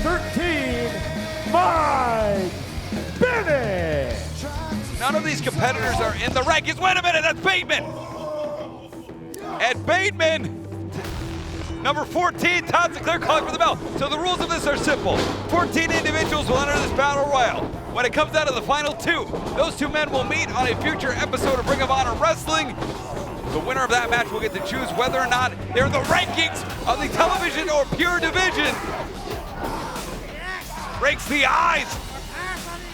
13, my finish! None of these competitors are in the rankings. Wait a minute, that's Bateman! And Bateman, number 14, Todd Sinclair calling for the bell. So the rules of this are simple. 14 individuals will enter this battle royal. When it comes down to the final two, those two men will meet on a future episode of Ring of Honor Wrestling. The winner of that match will get to choose whether or not they're in the rankings of the television or pure division. Breaks the eyes.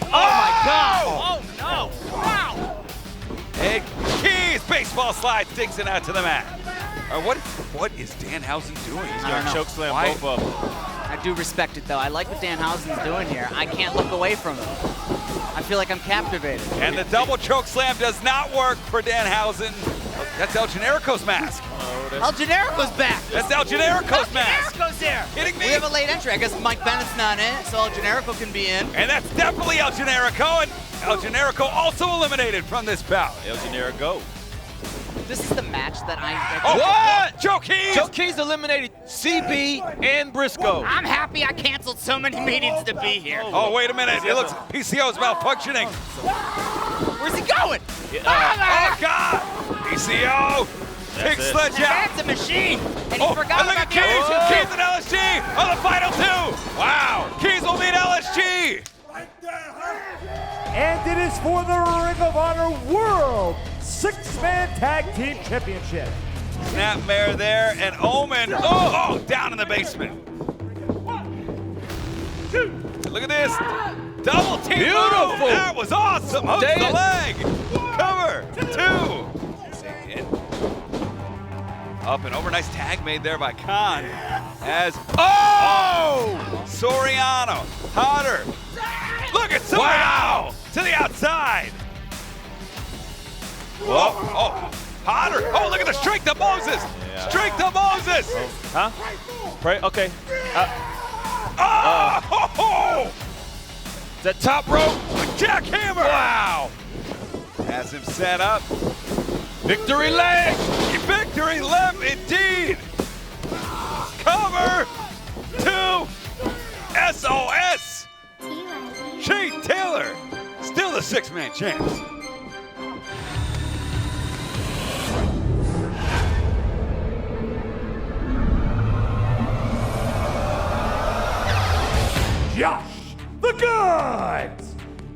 Oh my God! Oh no! Wow! And Keys, baseball slide, sticks it out to the mat. What is Danhausen doing? He's going to chokeslam both of them. I do respect it though. I like what Danhausen's doing here. I can't look away from him. I feel like I'm captivated. And the double choke slam does not work for Danhausen. That's El Generico's mask. El Generico's back. That's El Generico's mask. El Generico's here. Kidding me? We have a late entry. I guess Mike Bennett's not in, so El Generico can be in. And that's definitely El Generico, and El Generico also eliminated from this bout. El Generico. This is the match that I... What? Joe Keys! Joe Keys eliminated CB and Briscoe. I'm happy I canceled so many meetings to be here. Oh, wait a minute. It looks PCO is malfunctioning. Where's he going? Oh, God! PCO! Big sledgehammer. That's a machine. And he forgot and look about at Keys! Keys and LSG on the final two! Wow! Keys will beat LSG! And it is for the Ring of Honor World Six-Man Tag Team Championship. Snapmare there, and Omen, oh, down in the basement. Look at this. Double team. Beautiful. Move. That was awesome. Hooks the leg. Cover. Two. Up and over. Nice tag made there by Khan. Soriano. Potter. Look at Soriano. Wow. To the outside. Whoa. Oh. Potter. Oh, look at the strength of Moses. Yeah. Strength of Moses. Huh? Pray. Okay. That top rope. Jackhammer. Wow. Has him set up. Victory leg. Victory lap indeed. Cover. Two. SOS. Shane Taylor. Still the six-man champs. Josh the Goods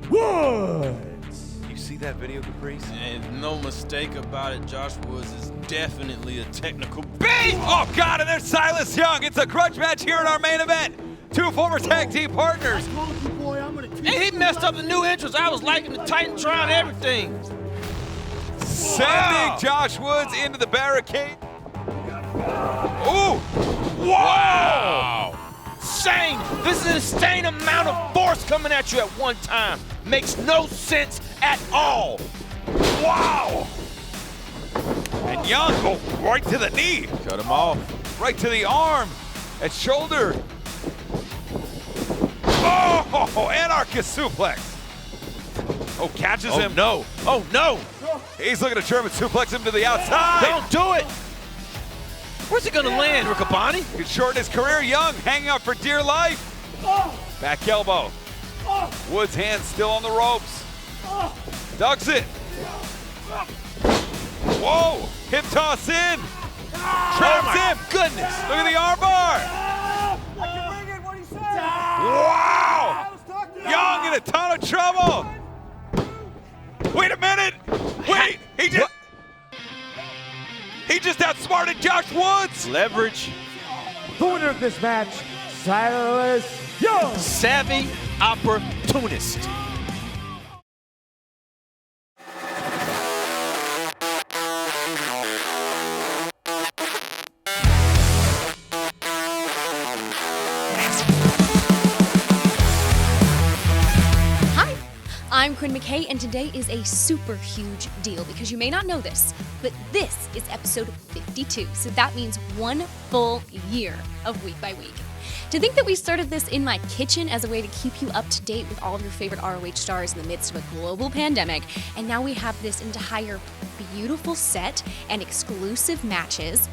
Woods. You see that video, Caprice? And no mistake about it, Josh Woods is definitely a technical beast! Oh, God, and there's Silas Young. It's a grudge match here in our main event. Two former tag team partners. And he messed up the new entrance. I was liking the Titantron and everything. Sending Josh Woods into the barricade. Ooh! Wow! Insane! This is an insane amount of force coming at you at one time. Makes no sense at all. Wow! And Young, oh, right to the knee. Cut him off. Right to the arm. At shoulder. Oh, anarchist suplex. Oh, catches him. No. Oh, no. He's looking to German suplex him to the outside. Don't do it. Where's he going to land, Riccaboni? He could shorten his career. Young hanging out for dear life. Back elbow. Woods' hands still on the ropes. Ducks it. Whoa. Hip toss in. Traps him. Goodness. Look at the armbar. Wow. Young in a ton of trouble. Wait a minute. Wait. He just outsmarted Josh Woods. Leverage. The winner of this match, Silas Young. Savvy opportunist. I'm Quinn McKay, and today is a super huge deal because you may not know this, but this is episode 52, so that means 1 full year of Week by Week. To think that we started this in my kitchen as a way to keep you up to date with all of your favorite ROH stars in the midst of a global pandemic, and now we have this entire beautiful set and exclusive matches.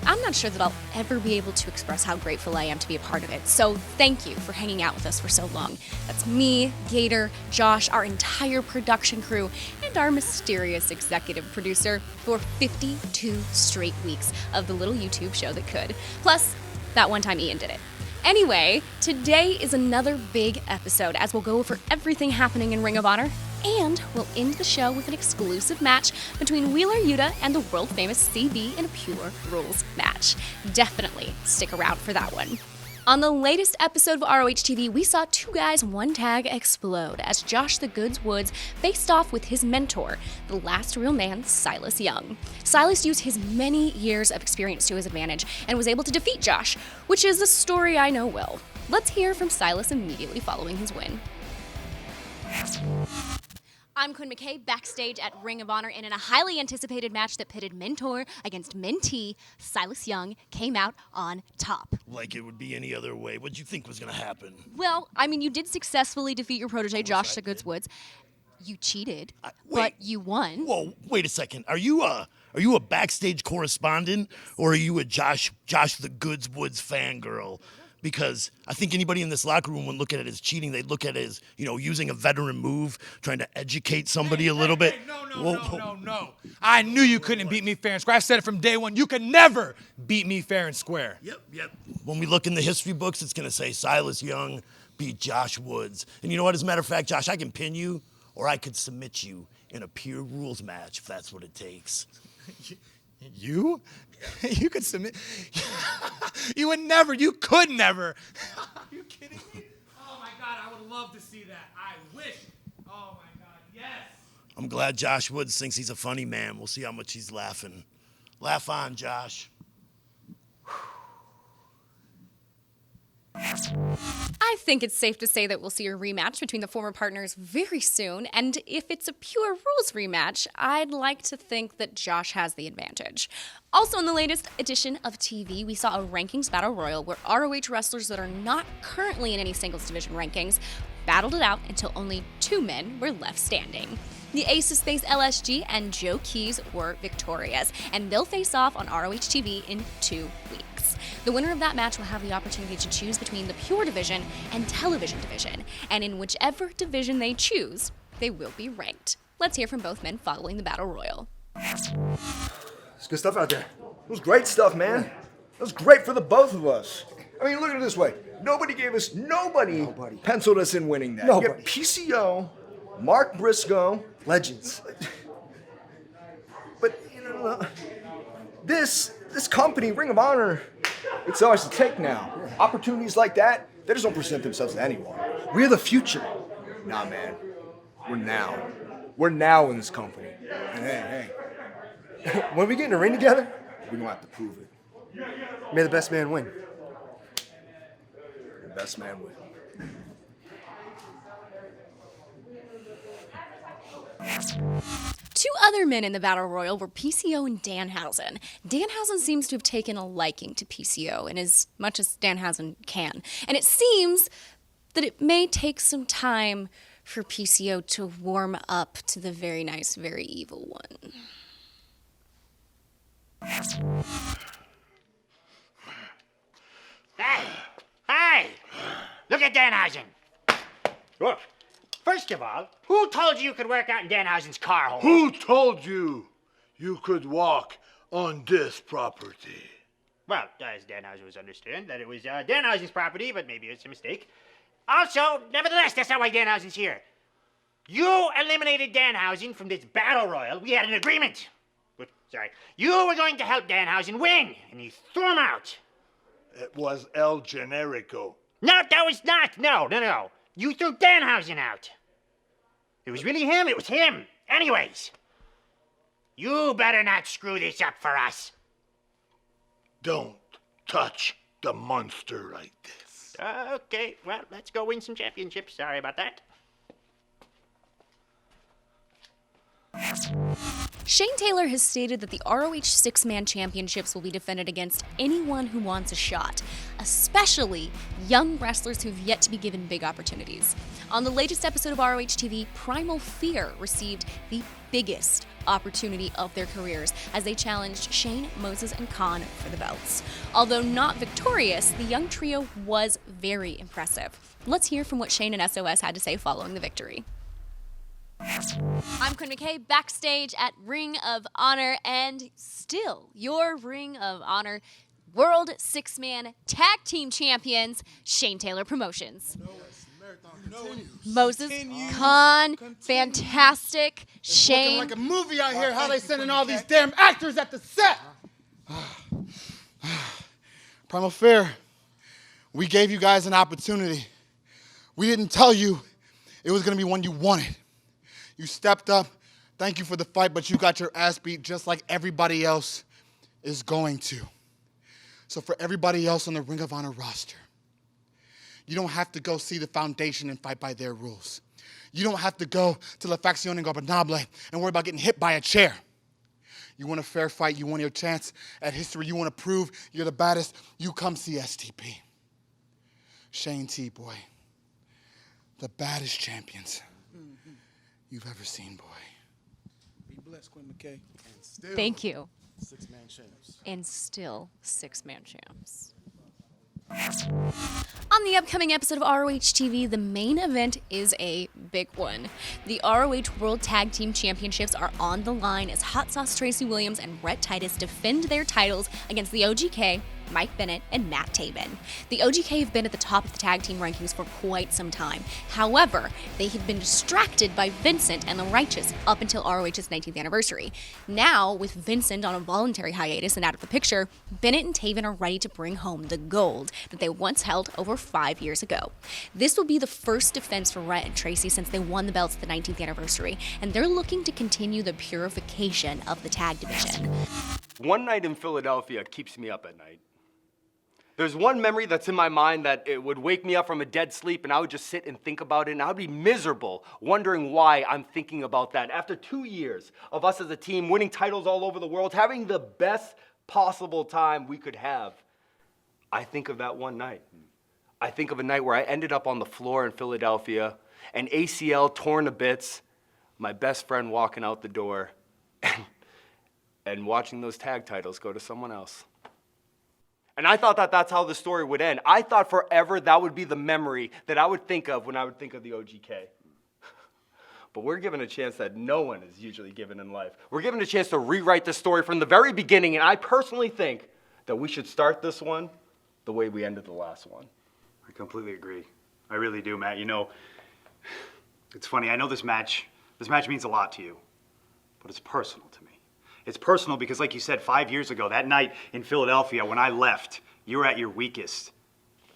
I'm not sure that I'll ever be able to express how grateful I am to be a part of it, so thank you for hanging out with us for so long. That's me, Gator, Josh, our entire production crew, and our mysterious executive producer for 52 straight weeks of the little YouTube show that could. Plus, that one time Ian did it. Anyway, today is another big episode as we'll go over everything happening in Ring of Honor, and we'll end the show with an exclusive match between Wheeler Yuta and the world-famous CB in a Pure Rules match. Definitely stick around for that one. On the latest episode of ROH TV, we saw two guys, one tag explode as Josh the Goods Woods faced off with his mentor, the last real man, Silas Young. Silas used his many years of experience to his advantage and was able to defeat Josh, which is a story I know well. Let's hear from Silas immediately following his win. I'm Quinn McKay, backstage at Ring of Honor, and in a highly anticipated match that pitted mentor against mentee, Silas Young came out on top. Like it would be any other way. What'd you think was going to happen? Well, I mean, you did successfully defeat your protege, Josh the Goods Woods. You cheated, but you won. Whoa, wait a second. Are you a backstage correspondent, or are you a Josh the Goods Woods fangirl? Because I think anybody in this locker room would look at it as cheating. They'd look at it as, using a veteran move, trying to educate somebody a little bit. No. I knew you couldn't beat me fair and square. I said it from day one. You could never beat me fair and square. Yep. When we look in the history books, it's going to say Silas Young beat Josh Woods. And you know what? As a matter of fact, Josh, I can pin you, or I could submit you in a Pure Rules match if that's what it takes. You? You could submit. You would never. You could never. Are you kidding me? Oh my God, I would love to see that. I wish. Oh my God, yes. I'm glad Josh Woods thinks he's a funny man. We'll see how much he's laughing. Laugh on, Josh. I think it's safe to say that we'll see a rematch between the former partners very soon, and if it's a Pure Rules rematch, I'd like to think that Josh has the advantage. Also in the latest edition of TV, we saw a rankings battle royal where ROH wrestlers that are not currently in any singles division rankings battled it out until only two men were left standing. The Ace of Space LSG and Joe Keys were victorious, and they'll face off on ROH TV in 2 weeks. The winner of that match will have the opportunity to choose between the Pure Division and Television Division, and in whichever division they choose, they will be ranked. Let's hear from both men following the Battle Royal. It's good stuff out there. It was great stuff, man. It was great for the both of us. I mean, look at it this way. Nobody penciled us in winning that. Nobody. You got PCO, Mark Briscoe. Legends. But, this company, Ring of Honor, it's ours to take now. Opportunities like that, they just don't present themselves to anyone. We're the future. Nah, man. We're now. We're now in this company. And hey. When we get in the ring together, we're going to have to prove it. May the best man win. The best man win. Two other men in the Battle Royal were PCO and Danhausen. Danhausen seems to have taken a liking to PCO in as much as Danhausen can. And it seems that it may take some time for PCO to warm up to the very nice, very evil one. Hey! Look at Danhausen. Look. First of all, who told you could work out in Danhausen's car hole? Who told you you could walk on this property? Well, as Danhausen was understood, that it was Danhausen's property, but maybe it's a mistake. Also, nevertheless, that's not why Danhausen's here. You eliminated Danhausen from this battle royal. We had an agreement. But, sorry. You were going to help Danhausen win, and you threw him out. It was El Generico. No, that was not. No. You threw Danhausen out. It was really him. It was him. Anyways, you better not screw this up for us. Don't touch the monster like this. Okay, well, let's go win some championships. Sorry about that. Shane Taylor has stated that the ROH six-man championships will be defended against anyone who wants a shot, especially young wrestlers who've yet to be given big opportunities. On the latest episode of ROH TV, Primal Fear received the biggest opportunity of their careers as they challenged Shane, Moses, and Khan for the belts. Although not victorious, the young trio was very impressive. Let's hear from what Shane and SOS had to say following the victory. I'm Quinn McKay, backstage at Ring of Honor, and still your Ring of Honor World Six-Man Tag Team Champions, Shane Taylor Promotions. Moses, Khan, fantastic. Shane. Looking like a movie out here, how they sending all these damn actors at the set. Primal Fear, we gave you guys an opportunity. We didn't tell you it was going to be one you wanted. You stepped up. Thank you for the fight, but you got your ass beat just like everybody else is going to. So for everybody else on the Ring of Honor roster, you don't have to go see the Foundation and fight by their rules. You don't have to go to La Facción Ingobernable and worry about getting hit by a chair. You want a fair fight, you want your chance at history, you want to prove you're the baddest, you come see STP. Shane T, boy. The baddest champions you've ever seen, boy. Be blessed, Quinn McKay. And still Thank you. Six-man champs. And still six-man champs. On the upcoming episode of ROH TV, the main event is a big one. The ROH World Tag Team Championships are on the line as Hot Sauce Tracy Williams and Rhett Titus defend their titles against the OGK, Mike Bennett, and Matt Taven. The OGK have been at the top of the tag team rankings for quite some time. However, they had been distracted by Vincent and the Righteous up until ROH's 19th anniversary. Now, with Vincent on a voluntary hiatus and out of the picture, Bennett and Taven are ready to bring home the gold that they once held over 5 years ago. This will be the first defense for Rhett and Tracy since they won the belts at the 19th anniversary, and they're looking to continue the purification of the tag division. One night in Philadelphia keeps me up at night. There's one memory that's in my mind that it would wake me up from a dead sleep and I would just sit and think about it and I would be miserable wondering why I'm thinking about that. After 2 years of us as a team winning titles all over the world, having the best possible time we could have, I think of that one night. I think of a night where I ended up on the floor in Philadelphia, an ACL torn to bits, my best friend walking out the door, and watching those tag titles go to someone else. And I thought that that's how the story would end. I thought forever that would be the memory that I would think of when I would think of the OGK. But we're given a chance that no one is usually given in life. We're given a chance to rewrite the story from the very beginning, and I personally think that we should start this one the way we ended the last one. I completely agree. I really do, Matt. You know, it's funny. I know this match means a lot to you, but it's personal to me. It's personal because, like you said, 5 years ago, that night in Philadelphia, when I left, you were at your weakest.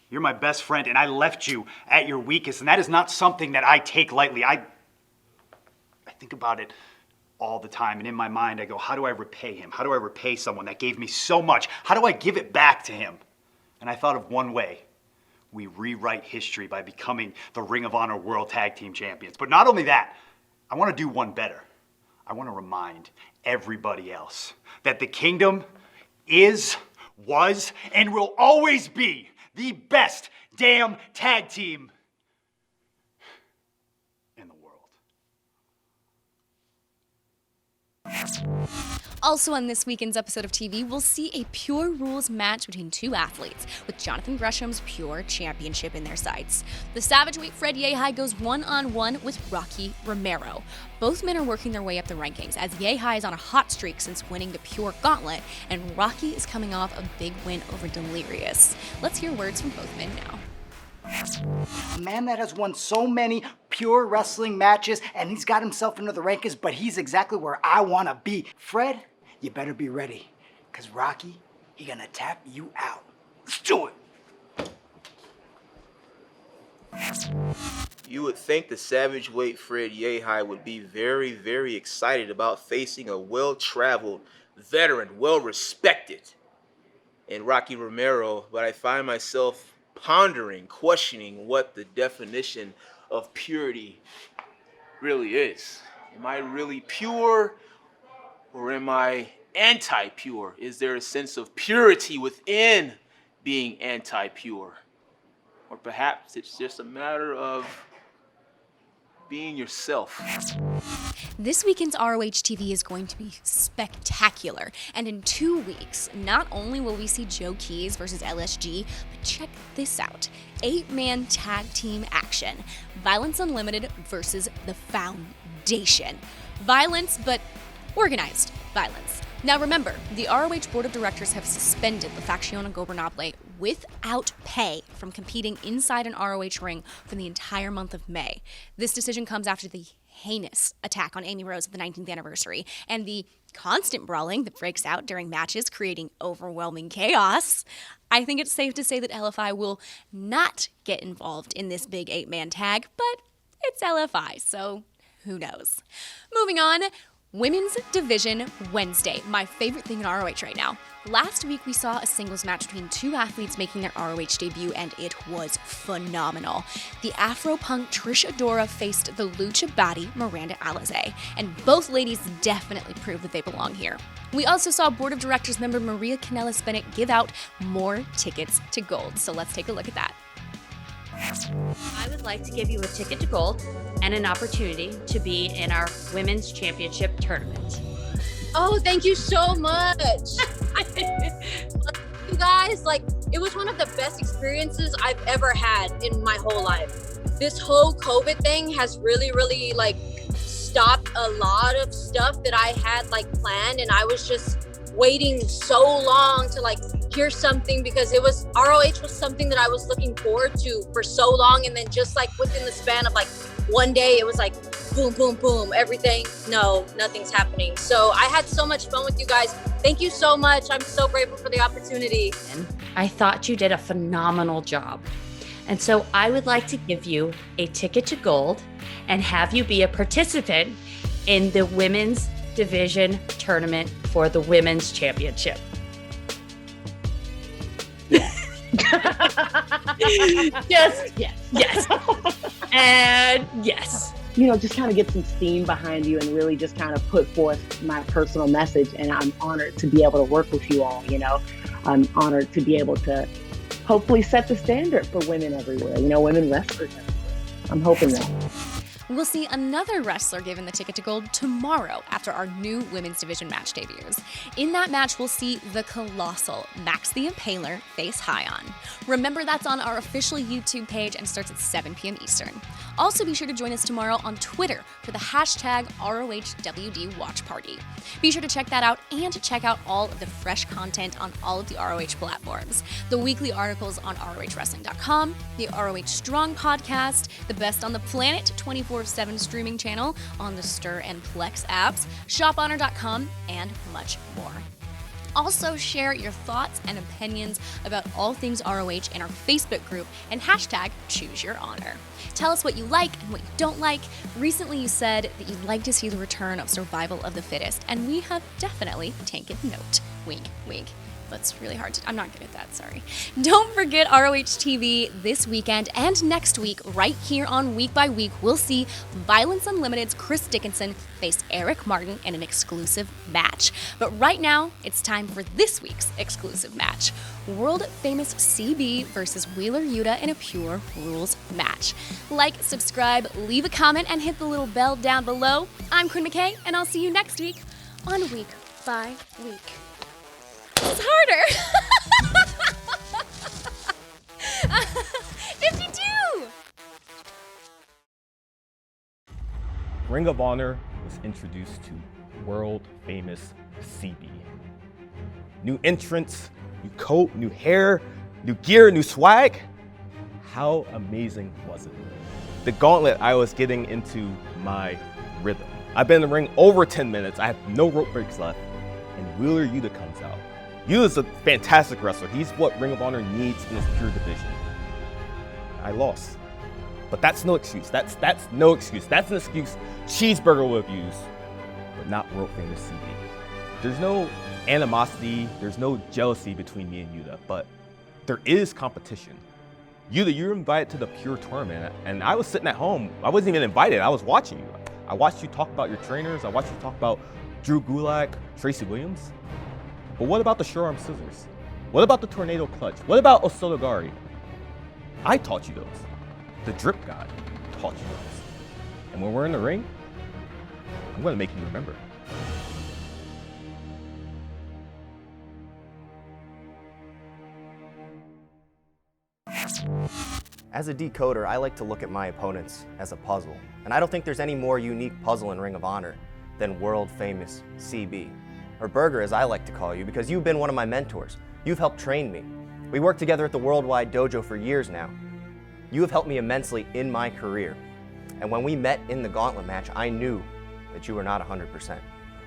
You're my best friend, and I left you at your weakest, and that is not something that I take lightly. I think about it all the time, and in my mind, I go, how do I repay him? How do I repay someone that gave me so much? How do I give it back to him? And I thought of one way. We rewrite history by becoming the Ring of Honor World Tag Team Champions. But not only that, I want to do one better. I want to remind everybody else that the Kingdom is, was, and will always be the best damn tag team in the world. Also on this weekend's episode of TV, we'll see a Pure Rules match between two athletes, with Jonathan Gresham's Pure Championship in their sights. The Savageweight Fred Yehi goes one-on-one with Rocky Romero. Both men are working their way up the rankings, as Yehi is on a hot streak since winning the Pure Gauntlet, and Rocky is coming off a big win over Delirious. Let's hear words from both men now. A man that has won so many pure wrestling matches, and he's got himself into the rankings, but he's exactly where I want to be. Fred, you better be ready, because Rocky, he gonna tap you out. Let's do it. You would think the Savageweight Fred Yehi would be very, very excited about facing a well-traveled veteran, well-respected in Rocky Romero, but I find myself pondering, questioning what the definition of purity really is. Am I really pure, or am I anti-pure? Is there a sense of purity within being anti-pure? Or perhaps it's just a matter of being yourself. This weekend's ROH TV is going to be spectacular, and in 2 weeks, not only will we see Joe Keys versus LSG, but check this out. 8-man tag team action. Violence Unlimited versus The Foundation. Violence, but organized violence. Now remember, the ROH Board of Directors have suspended La Facción Ingobernable without pay from competing inside an ROH ring for the entire month of May. This decision comes after the heinous attack on Amy Rose at the 19th anniversary and the constant brawling that breaks out during matches, creating overwhelming chaos. I think it's safe to say that LFI will not get involved in this big 8-man tag, but it's LFI, so who knows? Moving on. Women's Division Wednesday, my favorite thing in ROH right now. Last week we saw a singles match between 2 athletes making their ROH debut, and it was phenomenal. The Afro-Punk Trish Adora faced the Lucha Baddie Miranda Alizé, and both ladies definitely proved that they belong here. We also saw Board of Directors member Maria Kanellis Bennett give out more tickets to gold, so let's take a look at that. I would like to give you a ticket to gold and an opportunity to be in our Women's Championship tournament. Oh, thank you so much. You guys, it was one of the best experiences I've ever had in my whole life. This whole COVID thing has really, stopped a lot of stuff that I had planned, and I was just waiting so long to hear something, because ROH was something that I was looking forward to for so long, and then just within the span of one day, it was boom, boom, boom, everything. No, nothing's happening. So I had so much fun with you guys. Thank you so much. I'm so grateful for the opportunity. I thought you did a phenomenal job. And so I would like to give you a ticket to gold and have you be a participant in the Women's Division tournament for the Women's Championship. Yes, and yes. Just kind of get some steam behind you and really just kind of put forth my personal message. And I'm honored to be able to work with you all, I'm honored to be able to hopefully set the standard for women everywhere, women wrestlers everywhere. I'm hoping that. We'll see another wrestler given the ticket to gold tomorrow after our new women's division match debuts. In that match, we'll see the colossal Max the Impaler face Hyon. Remember, that's on our official YouTube page and starts at 7 p.m. Eastern. Also, be sure to join us tomorrow on Twitter for the hashtag ROHWD Watch Party. Be sure to check that out and to check out all of the fresh content on all of the ROH platforms. The weekly articles on ROHWrestling.com, the ROH Strong podcast, the best on the planet 24/7 streaming channel on the Stir and Plex apps, shophonor.com, and much more. Also, share your thoughts and opinions about all things ROH in our Facebook group and hashtag #ChooseYourHonor. Tell us what you like and what you don't like. Recently, you said that you'd like to see the return of Survival of the Fittest, and we have definitely taken note. Wink, wink. That's really hard to, I'm not good at that, sorry. Don't forget ROH TV this weekend and next week, right here on Week by Week, we'll see Violence Unlimited's Chris Dickinson face Eric Martin in an exclusive match. But right now, it's time for this week's exclusive match. World famous CB versus Wheeler Yuta in a Pure Rules match. Like, subscribe, leave a comment, and hit the little bell down below. I'm Quinn McKay, and I'll see you next week on Week by Week. It's harder. 52. Ring of Honor was introduced to world famous CB. New entrance, new coat, new hair, new gear, new swag. How amazing was it? The gauntlet, I was getting into my rhythm. I've been in the ring over 10 minutes. I have no rope breaks left, and Wheeler Yuta comes out. Yuta's a fantastic wrestler. He's what Ring of Honor needs in this pure division. I lost. But that's no excuse. That's no excuse. That's an excuse Cheeseburger would have used, but not world famous CB. There's no animosity, there's no jealousy between me and Yuta, but there is competition. Yuta, you're invited to the Pure Tournament, and I was sitting at home. I wasn't even invited. I was watching you. I watched you talk about your trainers. I watched you talk about Drew Gulak, Tracy Williams. But what about the Sure Arm Scissors? What about the Tornado Clutch? What about Osotogari? I taught you those. The Drip God taught you those. And when we're in the ring, I'm gonna make you remember. As a decoder, I like to look at my opponents as a puzzle. And I don't think there's any more unique puzzle in Ring of Honor than world famous CB. Or Burger, as I like to call you, because you've been one of my mentors. You've helped train me. We worked together at the Worldwide Dojo for years now. You have helped me immensely in my career. And when we met in the gauntlet match, I knew that you were not 100%.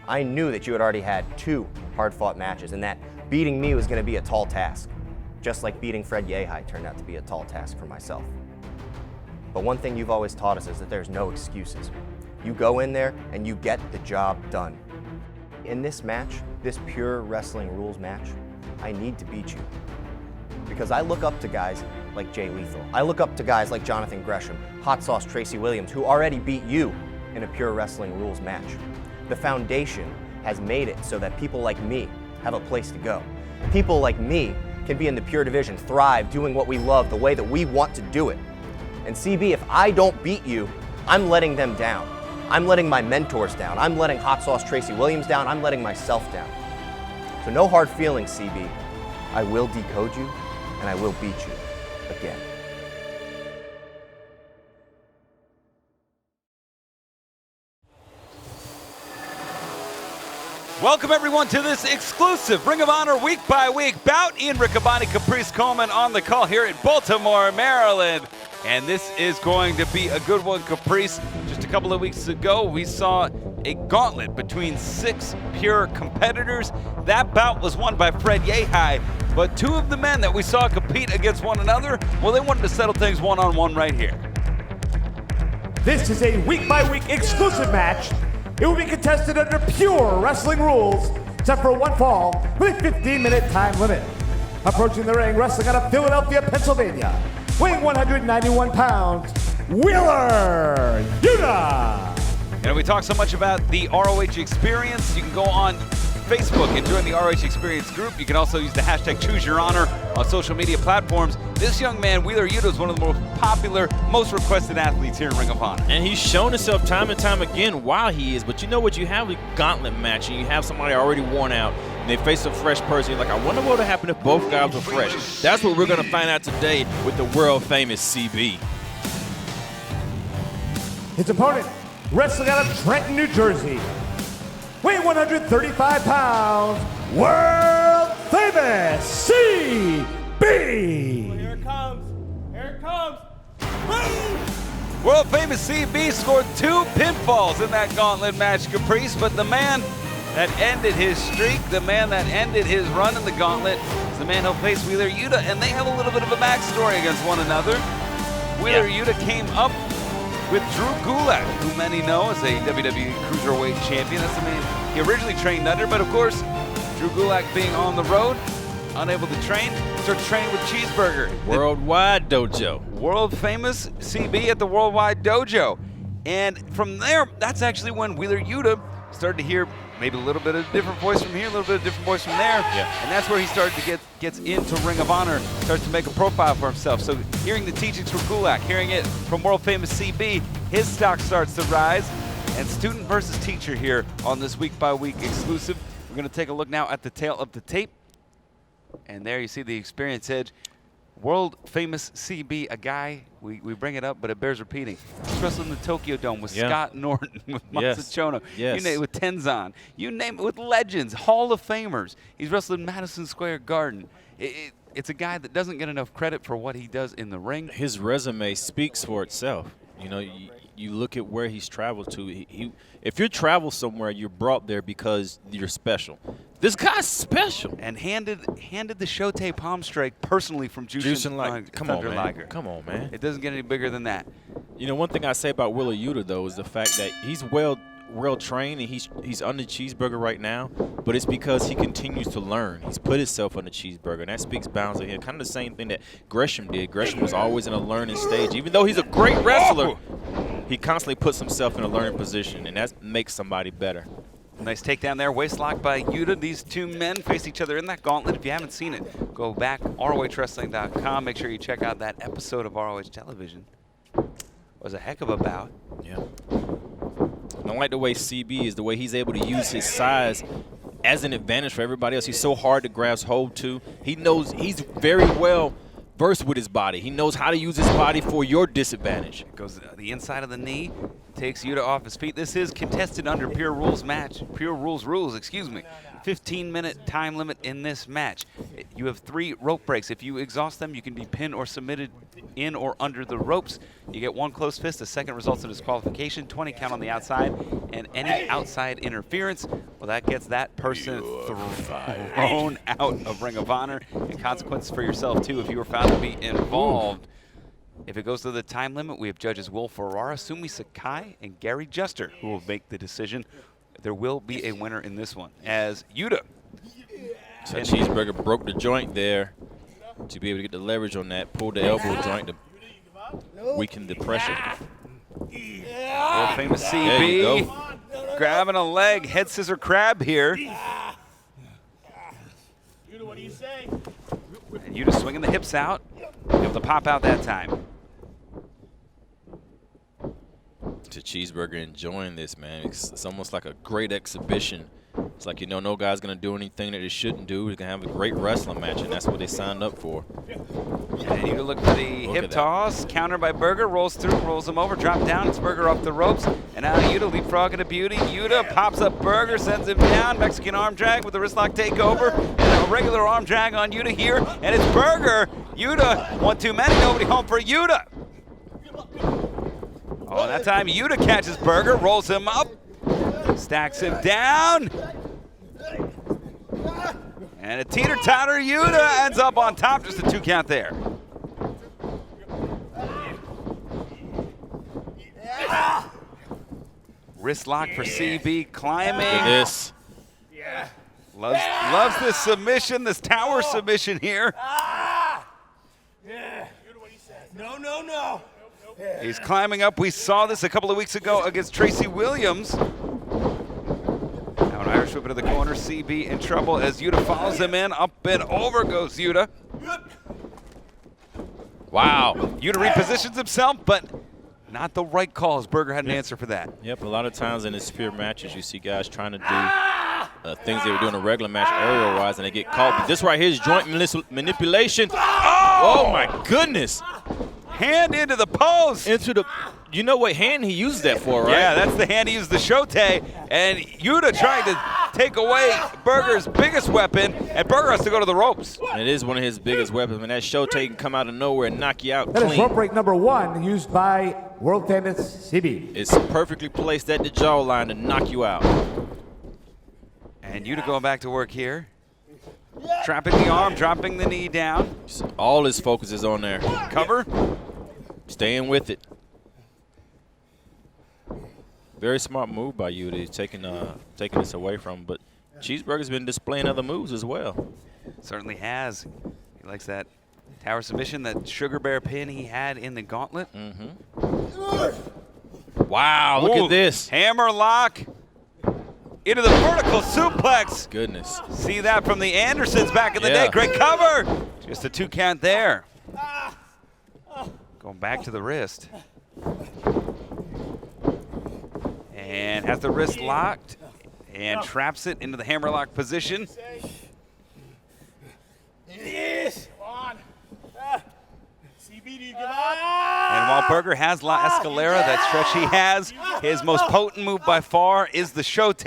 I knew that you had already had 2 hard-fought matches and that beating me was gonna be a tall task. Just like beating Fred Yehai turned out to be a tall task for myself. But one thing you've always taught us is that there's no excuses. You go in there and you get the job done. In this match, this pure wrestling rules match, I need to beat you. Because I look up to guys like Jay Lethal. I look up to guys like Jonathan Gresham, Hot Sauce Tracy Williams, who already beat you in a pure wrestling rules match. The foundation has made it so that people like me have a place to go. People like me can be in the pure division, thrive, doing what we love the way that we want to do it. And CB, if I don't beat you, I'm letting them down. I'm letting my mentors down. I'm letting Hot Sauce Tracy Williams down. I'm letting myself down. So no hard feelings, CB. I will decode you, and I will beat you again. Welcome everyone to this exclusive Ring of Honor week by week bout. Ian Riccaboni, Caprice Coleman on the call here in Baltimore, Maryland. And this is going to be a good one, Caprice. Just a couple of weeks ago, we saw a gauntlet between 6 pure competitors. That bout was won by Fred Yehai, but 2 of the men that we saw compete against one another, well, they wanted to settle things one-on-one right here. This is a week-by-week exclusive match. It will be contested under pure wrestling rules, except for one fall with a 15-minute time limit. Approaching the ring, wrestling out of Philadelphia, Pennsylvania, weighing 191 pounds, Wheeler Yuta. And we talk so much about the ROH experience. You can go on Facebook and join the ROH Experience group. You can also use the hashtag #ChooseYourHonor on social media platforms. This young man, Wheeler Yuta, is one of the most popular, most requested athletes here in Ring of Honor. And he's shown himself time and time again while he is. But you know what? You have a gauntlet match, and you have somebody already worn out, and they face a fresh person. You're like, I wonder what would happen if both guys were fresh. That's what we're going to find out today with the world-famous CB. His opponent, wrestling out of Trenton, New Jersey, weighing 135 pounds, world famous CB. Here it comes. Here it comes. World famous CB scored 2 pinfalls in that gauntlet match, Caprice, but the man that ended his streak, the man that ended his run in the gauntlet, is the man who'll face Wheeler Yuta, and they have a little bit of a backstory against one another. Wheeler Yuta came up with Drew Gulak, who many know as a WWE Cruiserweight champion. That's the man he originally trained under, but of course, Drew Gulak being on the road, unable to train, starts training with Cheeseburger. Worldwide Dojo. World famous CB at the Worldwide Dojo. And from there, that's actually when Wheeler Yuta started to hear maybe a little bit of a different voice from here, a little bit of a different voice from there. And that's where he started to gets into Ring of Honor, starts to make a profile for himself. So hearing the teachings from Gulak, hearing it from world famous CB, his stock starts to rise. And student versus teacher here on this week by week exclusive. We're gonna take a look now at the tail of the tape. And there you see the experience edge. World famous CB, a guy, we bring it up, but it bears repeating. He's wrestled in the Tokyo Dome with Scott Norton, with Masachono, you name it, with Tenzan, you name it, with legends, Hall of Famers. He's wrestled in Madison Square Garden. It's a guy that doesn't get enough credit for what he does in the ring. His resume speaks for itself. You know, you look at where he's traveled to. If you travel somewhere, you're brought there because you're special. This guy's special. And handed the Shotei palm strike personally from Jushin Thunder Liger. Come on, man. It doesn't get any bigger than that. You know, one thing I say about Wheeler Yuta, though, is the fact that he's well trained, and he's under Cheeseburger right now, but it's because he continues to learn. He's put himself under Cheeseburger, and that speaks bounds to him. Kind of the same thing that Gresham did. Gresham was always in a learning stage. Even though he's a great wrestler, he constantly puts himself in a learning position, and that makes somebody better. Nice takedown there, waist lock by Yuta. These 2 men face each other in that gauntlet. If you haven't seen it, go back, ROHWrestling.com. Make sure you check out that episode of ROH Television. It was a heck of a bout. Yeah. I like the way CB is, the way he's able to use his size as an advantage for everybody else. He's so hard to grasp hold to. He knows he's very well versed with his body. He knows how to use his body for your disadvantage. Goes the inside of the knee, takes Yuta off his feet. This is contested under Pure Rules match. Pure Rules, excuse me. 15-minute time limit in this match. You have 3 rope breaks. If you exhaust them, you can be pinned or submitted in or under the ropes. You get 1 closed fist. The second results in disqualification, 20 count on the outside, and any outside interference, well, that gets that person thrown out of Ring of Honor, and consequences for yourself, too, if you were found to be involved. If it goes to the time limit, we have judges Will Ferrara, Sumi Sakai, and Gary Juster who will make the decision. There will be a winner in this one, as Yuta. So Cheeseburger broke the joint there to be able to get the leverage on that, pulled the elbow joint to weaken the pressure. World famous CB grabbing a leg, head scissor crab here. And Yuta swinging the hips out, able to pop out that time. To Cheeseburger enjoying this, man. It's almost like a great exhibition. It's like, you know, no guy's going to do anything that they shouldn't do. He's going to have a great wrestling match, and that's what they signed up for. And Yuta look for the hip toss, counter by Burger, rolls through, rolls him over, drop down, it's Burger off the ropes, and now Yuta leapfrogging to beauty. Yuta pops up Burger, sends him down, Mexican arm drag with the wrist lock takeover, and a regular arm drag on Yuta here, and it's Burger. Yuta, one too many, nobody home for Yuta. Oh, that time Yuta catches Burger, rolls him up, stacks him down. And a teeter-totter, Yuta ends up on top, just a 2 count there. Wrist lock for CB, climbing. Look at this. Loves this submission, this tower submission here. No. He's climbing up. We saw this a couple of weeks ago against Tracy Williams. Now an Irish whip into the corner. CB in trouble as Yuta follows him in. Up and over goes Yuta. Wow. Yuta repositions himself, but not the right call, as Burger had an answer for that. Yep, a lot of times in the Sphere matches, you see guys trying to do things they were doing in a regular match aerial-wise, and they get caught. But this right here is joint manipulation. Oh my goodness. Hand into the post. Into the, you know what hand he used that for, right? Yeah, that's the hand he used, the Shote. And Yuta trying to take away Burger's biggest weapon, and Burger has to go to the ropes. It is one of his biggest weapons. When that Shote can come out of nowhere and knock you out That clean. is rope break number 1, used by world famous CB. It's perfectly placed at the jawline to knock you out. And Yuta going back to work here. Trapping the arm, dropping the knee down. All his focus is on there. Cover. Staying with it. Very smart move by Yuta. He's taking this away from him. But Cheeseburger's been displaying other moves as well. Certainly has. He likes that tower submission, that sugar bear pin he had in the gauntlet. Wow, look at this. Hammer lock into the vertical suplex. Goodness. See that from the Andersons back in the day. Great cover. Just a 2 count there. Going back to the wrist. And has the wrist locked and traps it into the hammerlock position. Yes. Come on. CB, do you give up? And while Burger has La Escalera, that stretch he has, his most potent move by far is the Shote,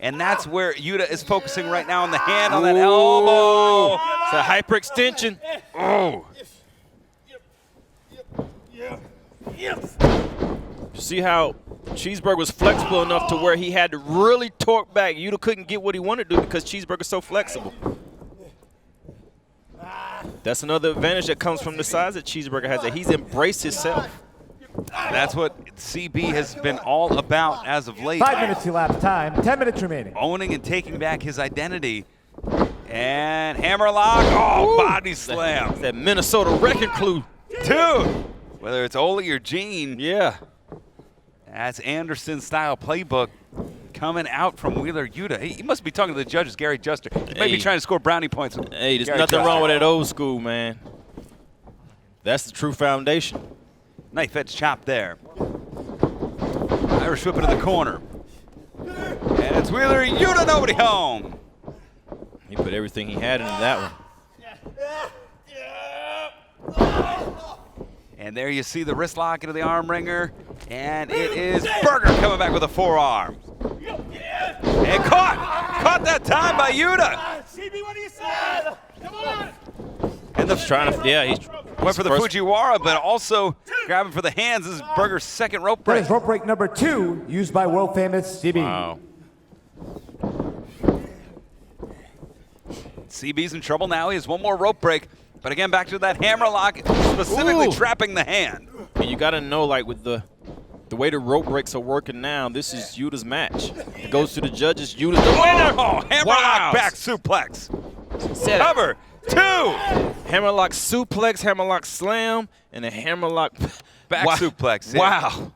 and that's where Yuta is focusing right now on the hand, on that elbow. It's a hyperextension. Oh. See how Cheeseburger was flexible enough to where he had to really torque back. Yuta couldn't get what he wanted to do because Cheeseburger's so flexible. That's another advantage that comes from the size that Cheeseburger has, that he's embraced himself. That's what CB has been all about as of late. 5 minutes elapsed time, 10 minutes remaining. Owning and taking back his identity. And hammerlock, oh, body slam. That Minnesota Wrecking Crew. Dude, whether it's Ole or Gene. Yeah. That's Anderson style playbook coming out from Wheeler Yuta. He must be talking to the judges, Gary Juster. He may be trying to score brownie points. Hey, there's nothing wrong with that old school, man. That's the true foundation. Knife edge chop there. Irish whip into the corner. And it's Wheeler Yuta, nobody home. He put everything he had into that one. And there you see the wrist lock into the arm wringer. And it is Berger coming back with a forearm. And caught that time by Yuta. CB, what do you say? Come on. And the trying to, yeah, he's went for the Fujiwara, but also grabbing for the hands. This is Berger's second rope break. That is rope break number 2, used by world famous CB. Wow. CB's in trouble now. He has one more rope break. But again, back to that hammerlock, specifically trapping the hand. And you got to know, like, with the way the rope breaks are working now, this is Yuta's match. It goes to the judges. Yuta's the winner. Oh, hammerlock back suplex. Cover 2. Hammerlock suplex, hammerlock slam, and a hammerlock back suplex. Yeah. Wow.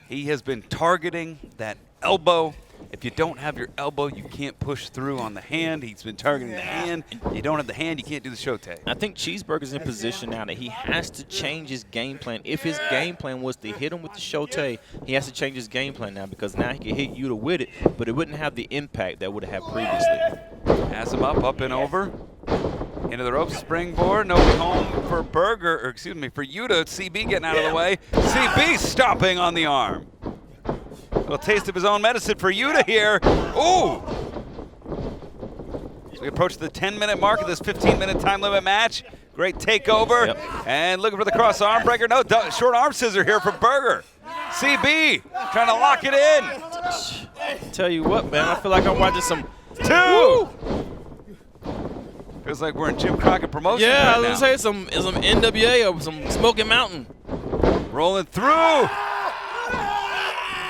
He has been targeting that elbow. If you don't have your elbow, you can't push through on the hand. He's been targeting the hand. You don't have the hand, you can't do the shote. I think Cheeseburger's in position now that he has to change his game plan. If his game plan was to hit him with the shote, he has to change his game plan now because now he can hit Yuta with it, but it wouldn't have the impact that would have had previously. Has him up and over. Into the rope, springboard, nobody home for Berger, or excuse me, for Yuta. CB getting out of the way. CB stomping on the arm. A little taste of his own medicine for Yuta here. Ooh! So we approach the 10-minute mark of this 15-minute time limit match. Great takeover. Yep. And looking for the cross arm breaker. No, short arm scissor here for Berger. CB trying to lock it in. Tell you what, man, I feel like I'm watching some 2. Woo! Feels like we're in Jim Crockett promotions yeah, right I now. was going to say some NWA or some Smoky Mountain. Rolling through.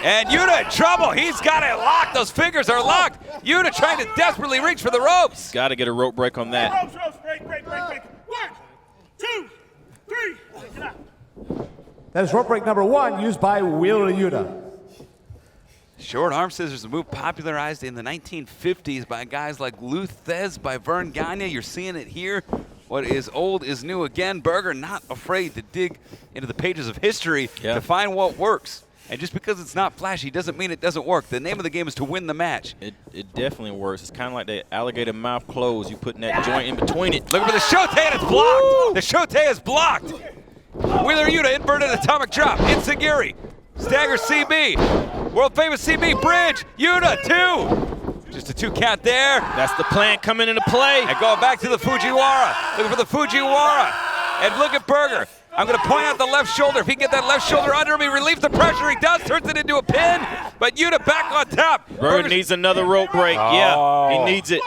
And Yuta in trouble. He's got it locked. Those fingers are locked. Yuta trying to desperately reach for the ropes. Got to get a rope break on that. Ropes, break. 1, 2, 3. That is rope break number 1, used by Wheeler Yuta. Short arm scissors, a move popularized in the 1950s by guys like Lou Thez, by Vern Gagne. You're seeing it here. What is old is new again. Berger not afraid to dig into the pages of history to find what works. And just because it's not flashy doesn't mean it doesn't work. The name of the game is to win the match. It definitely works. It's kind of like the alligator mouth closed. You putting that joint in between it. Looking for the shote, and it's blocked. Woo! The shote is blocked. Wheeler Yuta, inverted atomic drop. Enziguri. Stagger CB. World famous CB bridge. Yuta 2. Just a 2 count there. That's the plan coming into play. And going back to the Fujiwara. Looking for the Fujiwara. And look at Berger. I'm going to point out the left shoulder. If he can get that left shoulder under him, he relieves the pressure. He does, turns it into a pin. But Yuta back on top. Berger needs another rope break. Oh. Yeah, he needs it.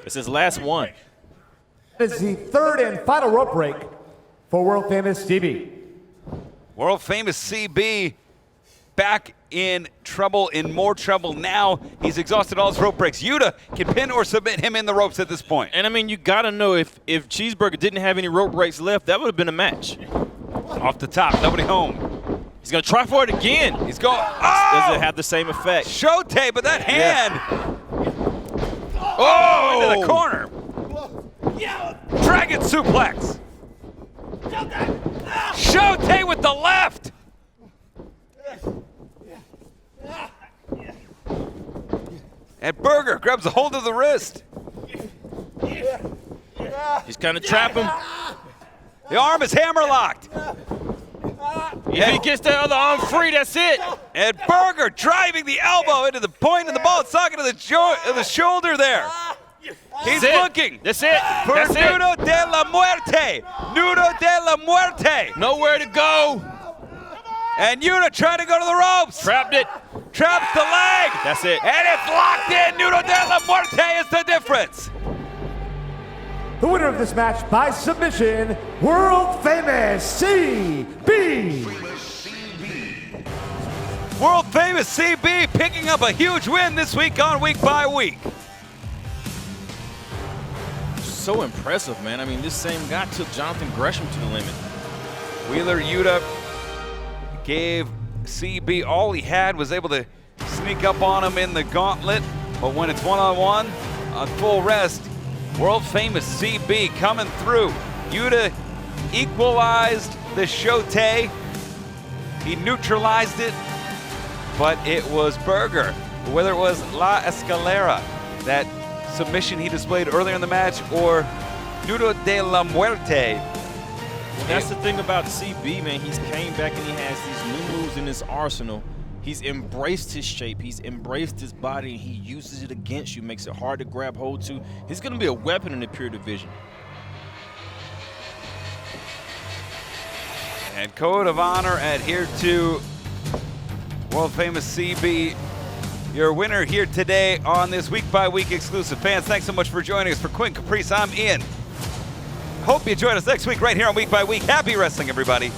It's his last one. This is the 3rd and final rope break for world famous CB. World famous CB back in trouble, in more trouble now. He's exhausted all his rope breaks. Yuta can pin or submit him in the ropes at this point. And I mean, you got to know if Cheeseburger didn't have any rope breaks left, that would have been a match. Off the top, nobody home. He's going to try for it again. He's going, Does it have the same effect? Shote, but that hand. Oh, into the corner. Dragon suplex. Shote with the left. And Berger grabs a hold of the wrist. He's kind of trapping him. The arm is hammerlocked. If he gets that other arm free, that's it. And Berger driving the elbow into the point of the ball socket of the shoulder there. He's looking. That's it. For That's Nudo de la Muerte. Nudo de la Muerte. Nowhere to go. And Yuta trying to go to the ropes. Trapped it. Traps the leg. That's it. And it's locked in. Nudo de la Muerte is the difference. The winner of this match by submission, world famous CB. World famous CB picking up a huge win this week on Week by Week. So impressive, man. I mean, this same guy took Jonathan Gresham to the limit. Wheeler Yuta gave CB all he had, was able to sneak up on him in the gauntlet. But when it's one-on-one, on full rest, world famous CB coming through. Yuta equalized the shote. He neutralized it. but it was Berger. Whether it was La Escalera, that submission he displayed earlier in the match, or Nudo de la Muerte. Well, that's the thing about CB, man. He's came back and he has these new moves in his arsenal. He's embraced his shape. He's embraced his body, and he uses it against you, makes it hard to grab hold to. He's going to be a weapon in the pure division. And Code of Honor adhered to world famous CB. Your winner here today on this week-by-week exclusive. Fans, thanks so much for joining us. For Quinn Caprice, I'm Ian. Hope you join us next week right here on Week by Week. Happy wrestling, everybody.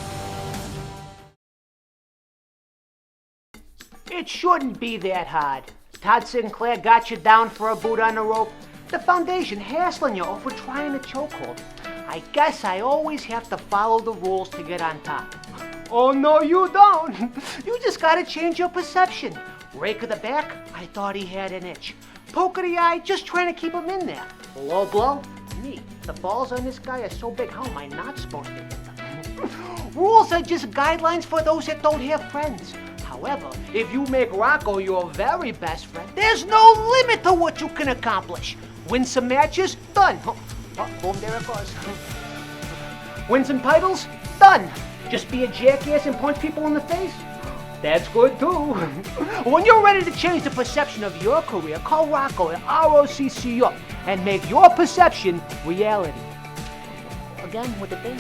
It shouldn't be that hard. Todd Sinclair got you down for a boot on the rope. The Foundation hassling you over trying a chokehold. I guess I always have to follow the rules to get on top. Oh, no, you don't. You just gotta change your perception. Rake of the back, I thought he had an itch. Poke of the eye, just trying to keep him in there. Low blow, me. The balls on this guy are so big, how am I not supposed to hit them? Rules are just guidelines for those that don't have friends. However, if you make Rocco your very best friend, there's no limit to what you can accomplish. Win some matches, done. Oh, boom, there it goes. Win some titles, done. Just be a jackass and punch people in the face? That's good too. When you're ready to change the perception of your career, call Rocco at ROCC up and make your perception reality. Again with the thing.